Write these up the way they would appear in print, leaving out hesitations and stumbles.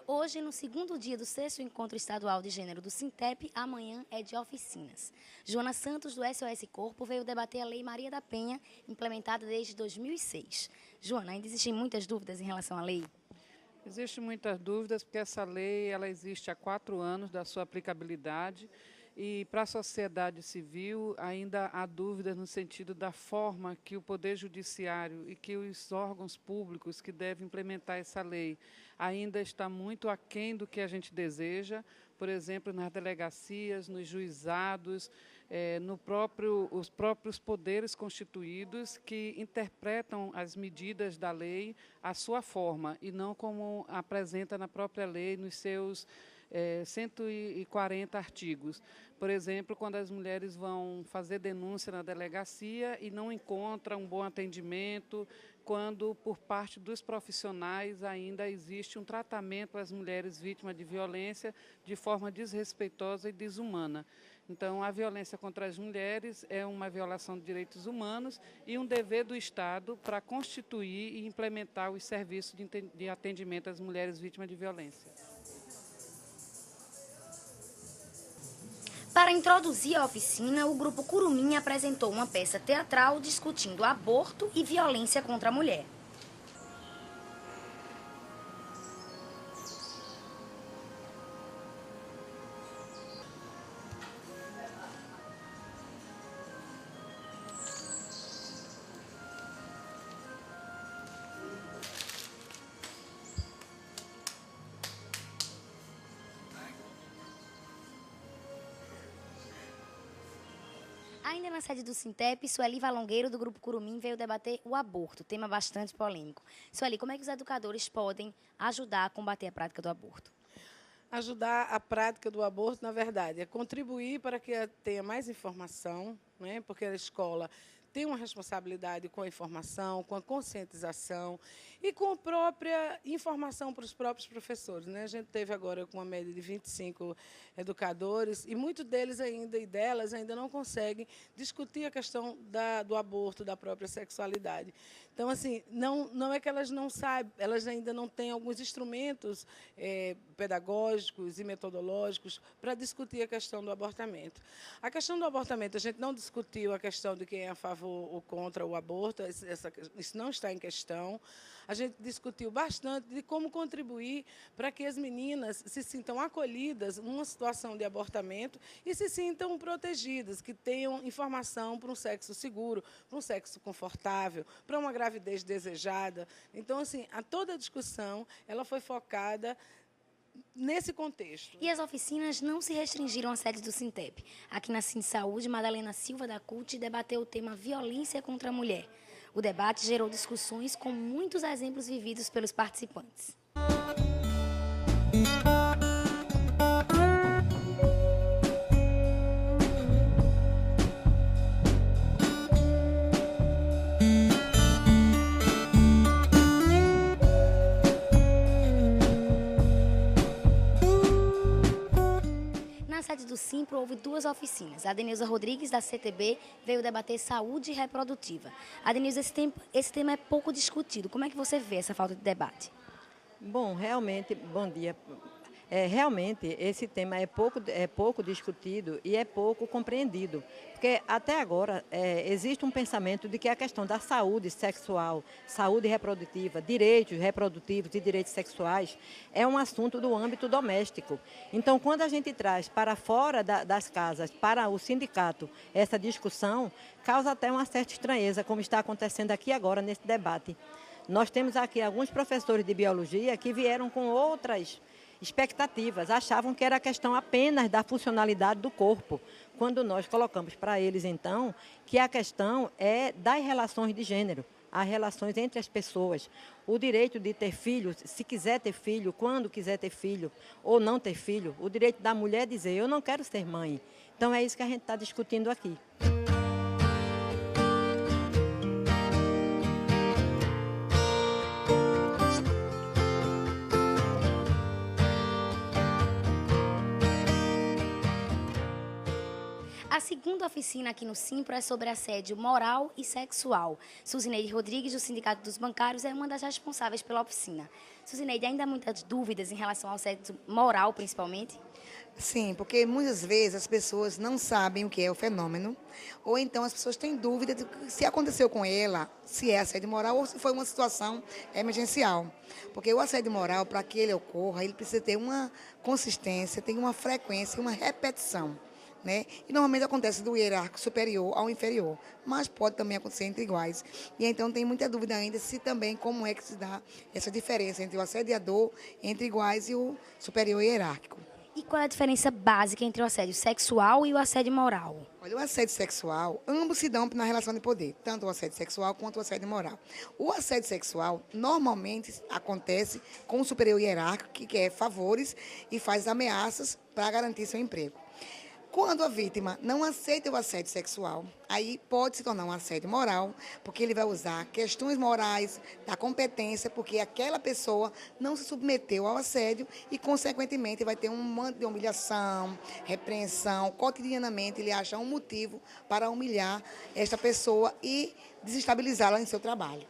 Hoje, no segundo dia do 6º Encontro Estadual de Gênero do Sintep, amanhã é de oficinas. Joana Santos, do SOS Corpo, veio debater a Lei Maria da Penha, implementada desde 2006. Joana, ainda existem muitas dúvidas em relação à lei? Existem muitas dúvidas, porque essa lei ela existe há 4 anos da sua aplicabilidade e para a sociedade civil ainda há dúvidas no sentido da forma que o Poder Judiciário e que os órgãos públicos que devem implementar essa lei ainda está muito aquém do que a gente deseja, por exemplo, nas delegacias, nos juizados, os próprios poderes constituídos que interpretam as medidas da lei à sua forma e não como apresenta na própria lei nos seus 140 artigos. Por exemplo, quando as mulheres vão fazer denúncia na delegacia e não encontram um bom atendimento, quando por parte dos profissionais ainda existe um tratamento às mulheres vítimas de violência de forma desrespeitosa e desumana. Então, a violência contra as mulheres é uma violação de direitos humanos e um dever do Estado para constituir e implementar os serviços de atendimento às mulheres vítimas de violência. Para introduzir a oficina, o Grupo Curumim apresentou uma peça teatral discutindo aborto e violência contra a mulher. Ainda na sede do Sintep, Sueli Valongueiro, do Grupo Curumim, veio debater o aborto, tema bastante polêmico. Sueli, como é que os educadores podem ajudar a combater a prática do aborto? Ajudar a prática do aborto, na verdade, é contribuir para que tenha mais informação, né? Porque a escola tem uma responsabilidade com a informação, com a conscientização e com a própria informação para os próprios professores, né? A gente teve agora com uma média de 25 educadores e muitos deles ainda e delas ainda não conseguem discutir a questão do aborto, da própria sexualidade. Então, assim, não é que elas não sabem, elas ainda não têm alguns instrumentos pedagógicos e metodológicos para discutir a questão do abortamento. A questão do abortamento, a gente não discutiu a questão de quem é a favor ou contra o aborto, isso não está em questão. A gente discutiu bastante de como contribuir para que as meninas se sintam acolhidas numa situação de abortamento e se sintam protegidas, que tenham informação para um sexo seguro, para um sexo confortável, para uma gravidez desejada. Então, assim, toda a discussão ela foi focada nesse contexto. E as oficinas não se restringiram à sede do Sintep. Aqui na Sinsaúde, Madalena Silva, da CUT, debateu o tema violência contra a mulher. O debate gerou discussões com muitos exemplos vividos pelos participantes. Na sede do Simpro, houve 2 oficinas. A Adenilza Rodrigues, da CTB, veio debater saúde reprodutiva. Adenilza, esse tema é pouco discutido. Como é que você vê essa falta de debate? Bom, realmente, bom dia. Realmente, esse tema é pouco discutido e é pouco compreendido. Porque até agora existe um pensamento de que a questão da saúde sexual, saúde reprodutiva, direitos reprodutivos e direitos sexuais é um assunto do âmbito doméstico. Então, quando a gente traz para fora das casas, para o sindicato, essa discussão, causa até uma certa estranheza, como está acontecendo aqui agora nesse debate. Nós temos aqui alguns professores de biologia que vieram com outras expectativas, achavam que era questão apenas da funcionalidade do corpo, quando nós colocamos para eles, então, que a questão é das relações de gênero, as relações entre as pessoas, o direito de ter filho, se quiser ter filho, quando quiser ter filho, ou não ter filho, o direito da mulher dizer, eu não quero ser mãe. Então, é isso que a gente está discutindo aqui. A segunda oficina aqui no Simpro é sobre assédio moral e sexual. Suzineide Rodrigues, do Sindicato dos Bancários, é uma das responsáveis pela oficina. Suzineide, ainda há muitas dúvidas em relação ao assédio moral, principalmente? Sim, porque muitas vezes as pessoas não sabem o que é o fenômeno, ou então as pessoas têm dúvida de se aconteceu com ela, se é assédio moral ou se foi uma situação emergencial. Porque o assédio moral, para que ele ocorra, ele precisa ter uma consistência, tem uma frequência, uma repetição. Né? E normalmente acontece do hierárquico superior ao inferior, mas pode também acontecer entre iguais. E então tem muita dúvida ainda se também como é que se dá essa diferença entre o assediador, entre iguais e o superior hierárquico. E qual é a diferença básica entre o assédio sexual e o assédio moral? Olha, o assédio sexual, ambos se dão na relação de poder, tanto o assédio sexual quanto o assédio moral. O assédio sexual normalmente acontece com o superior hierárquico, que quer favores e faz ameaças para garantir seu emprego. Quando a vítima não aceita o assédio sexual, aí pode se tornar um assédio moral, porque ele vai usar questões morais da competência, porque aquela pessoa não se submeteu ao assédio e, consequentemente, vai ter um manto de humilhação, repreensão. Cotidianamente, ele acha um motivo para humilhar esta pessoa e desestabilizá-la em seu trabalho.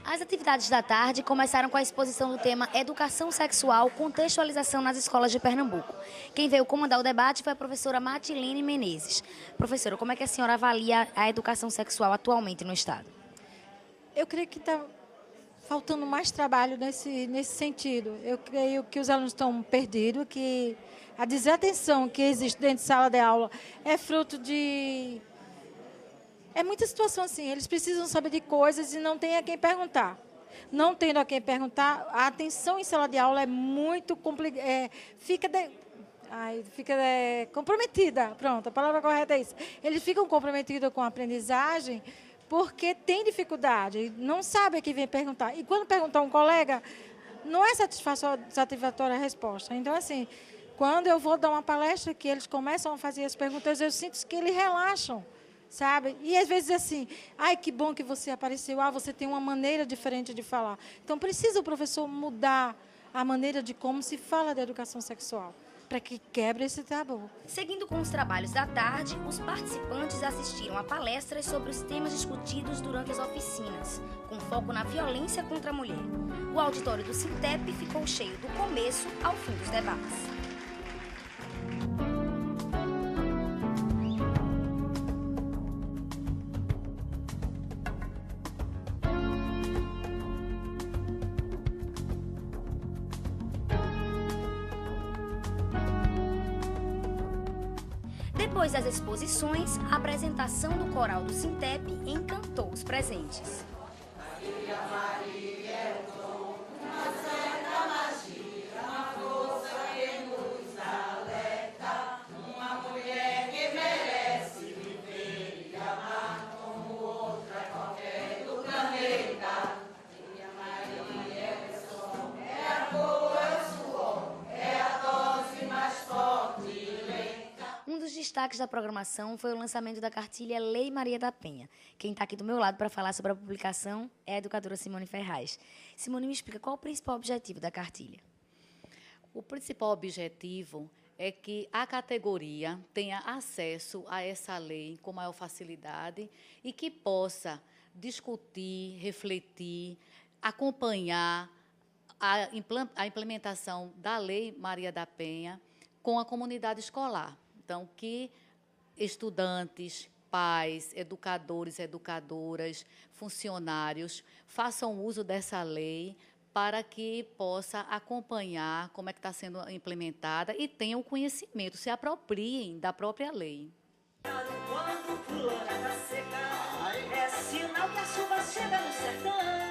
As atividades da tarde começaram com a exposição do tema Educação Sexual, Contextualização nas Escolas de Pernambuco. Quem veio comandar o debate foi a professora Matiline Menezes. Professora, como é que a senhora avalia a educação sexual atualmente no Estado? Eu creio que está faltando mais trabalho nesse sentido. Eu creio que os alunos estão perdidos, que a desatenção que existe dentro de sala de aula é fruto de... É muita situação assim, eles precisam saber de coisas e não tem a quem perguntar. Não tendo a quem perguntar, a atenção em sala de aula é muito complicada, fica comprometida. Pronto, a palavra correta é isso. Eles ficam comprometidos com a aprendizagem porque tem dificuldade, não sabe a quem vem perguntar. E quando perguntar a um colega, não é satisfatória a resposta. Então, assim, quando eu vou dar uma palestra que eles começam a fazer as perguntas, eu sinto que eles relaxam. Sabe? E às vezes assim, ai, que bom que você apareceu, você tem uma maneira diferente de falar. Então precisa o professor mudar a maneira de como se fala da educação sexual, para que quebre esse tabu. Seguindo com os trabalhos da tarde, os participantes assistiram a palestras sobre os temas discutidos durante as oficinas, com foco na violência contra a mulher. O auditório do Sintep ficou cheio do começo ao fim dos debates. Depois das exposições, a apresentação do coral do Sintep encantou os presentes. Maria, Maria é o dom, uma certa magia, uma força que nos alerta, uma mulher que merece viver e amar como outra qualquer do planeta. Maria, Maria é o som, é a cor, é o suor, é a dose mais forte e lenta. Um dos destaques da programação foi o lançamento da cartilha Lei Maria da Penha. Quem está aqui do meu lado para falar sobre a publicação é a educadora Simone Ferraz. Simone, me explica qual o principal objetivo da cartilha. O principal objetivo é que a categoria tenha acesso a essa lei com maior facilidade e que possa discutir, refletir, acompanhar a implementação da Lei Maria da Penha com a comunidade escolar. Então, que estudantes, pais, educadores, educadoras, funcionários façam uso dessa lei para que possa acompanhar como é que está sendo implementada e tenham conhecimento, se apropriem da própria lei. Quando fulana tá seca, é sinal que a chuva chega no sertão.